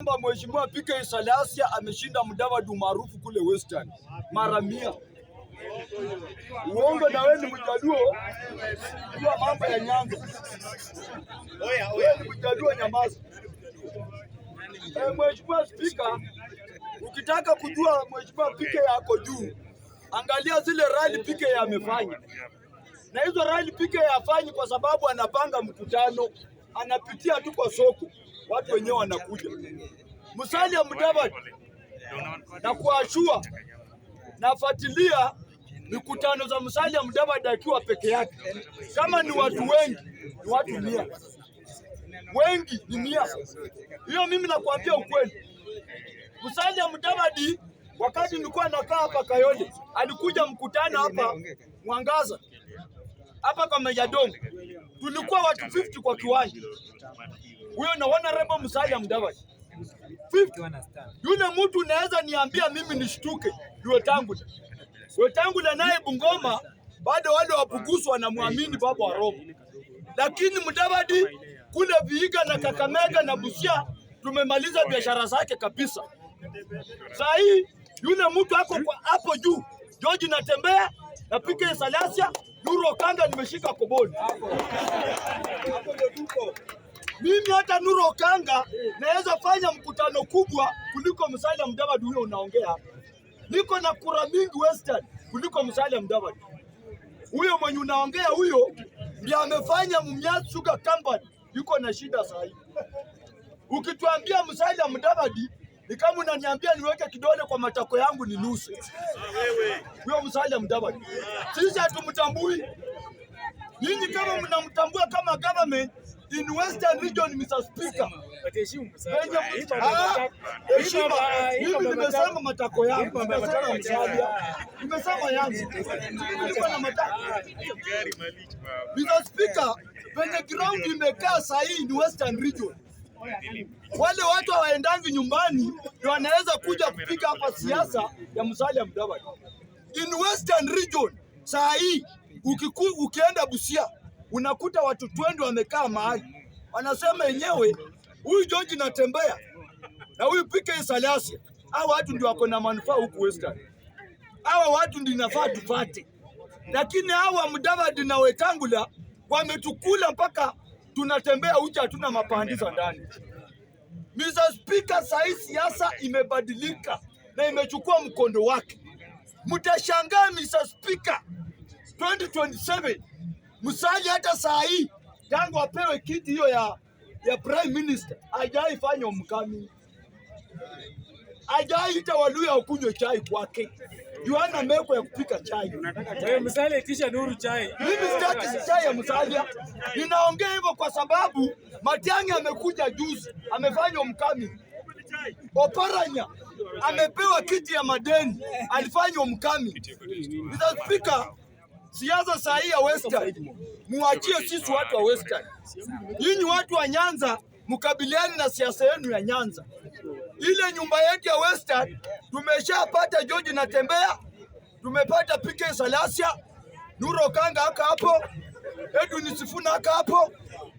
Mheshimiwa PK Salasya ameshinda Mudavadi maarufu kule Western mara 100. Uongo na wewe ni Mjaluo. Kwa mambo ya Nyanza. Wewe ni Mjaluo, nyamaza. Mheshimiwa Spika, ukitaka kujua Mheshimiwa PK yako juu, angalia zile rally PK amefanya. Na hizo rally PK hafanyi kwa sababu anapanga mkutano, anapitia tu kwa soko, watu wenyewe wanakuja. Musalia Mudavadi na kuashua nafuatilia mikutano za Musalia Mudavadi akiwa peke yake. Kama ni watu wengi, ni watu 100. Wengi ni 100. Hiyo mimi nakwambia ukweli. Musalia Mudavadi wakati nilikuwa nakaa hapa Kayole, alikuja mkutano hapa Mwangaza, hapa kwa Mejadong. Tulikuwa watu 50 kwa kiwanja. Huyo na Honorable Musalia Mudavadi 50. Yule mtu naweza niambia mimi nishtuke, Wetangula naye Bungoma bado wale wapuguswa wanamwamini baba wa Roma. Lakini Mudavadi kule Vihiga na Kakamega na Busia tumemaliza biashara zake kabisa. Sasa hii yule mtu hapo juu, George Natembea na PK Salasya, Nuru Okanga nimeshika koboni. Mimi hata Nuru Okanga naweza fanya mkutano kubwa kuliko Musalia Mudavadi huyo unaongea. Niko na kura mingi Western kuliko Musalia Mudavadi. Huyo mwenye unaongea huyo ndiye amefanya Mumias Sugar Company yuko na shida sasa hivi. Ukituambia Musalia Mudavadi ni kama unaniambia niweke kidole kwa matako yangu ni nusu. Huyo Musalia Mudavadi sisi hatumtambui. Nyinyi kama mnamtambua kama government in Western region, Mr. Speaker. Mimi nimesema matako yangu, nimesema Musalia, nimesema yangu. Niko na matako. Mr. Speaker, when ground imekaa sahihi ni Western region. Wale watu hawaendangi nyumbani ndio wanaweza kuja kupiga hapa siasa ya Musalia Mudavadi. In Western region sahihi ukienda Busia unakuta watu 20 wamekaa mahali. Wanasema yenyewe huyu George Natembea na huyu PK Salasya, hao watu ndio wako na manufaa huku Western. Hao watu ndio inafaa tupate. Lakini hawa Mudavadi na Wetangula wametukula mpaka tunatembea uchi, hatuna mapandiza ndani. Mr. Speaker, sahi siasa imebadilika na imechukua mkondo wake. Mtashangaa Mr. Speaker, 2027 Musalia hata sahi tangu apewe kiti hiyo ya Prime Minister hajaifanya mkami. Hajaita Waluya ukunywe chai kwake. Juana meko ya kupika chai. Musalia itisha Nuru chai. Mimi sitaki chai ya Musalia. Ninaongea hivyo kwa sababu Matiang'i amekuja juzi, amefanya mkami. Oparanya amepewa kiti ya madeni, alifanya mkami. Mr. Speaker, siasa sahi ya Western muachie sisi watu wa Western. Nyinyi watu wa Nyanza mkabiliani na siasa yenu ya Nyanza. Ile nyumba yetu ya Western tumeshapata George Natembea, tumepata PK Salasya, Nuru Okanga haka hapo, Edwin Sifuna haka hapo,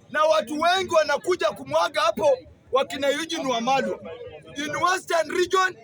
na watu wengi wanakuja kumwaga hapo wakina Eugene Wamalwa. In Western region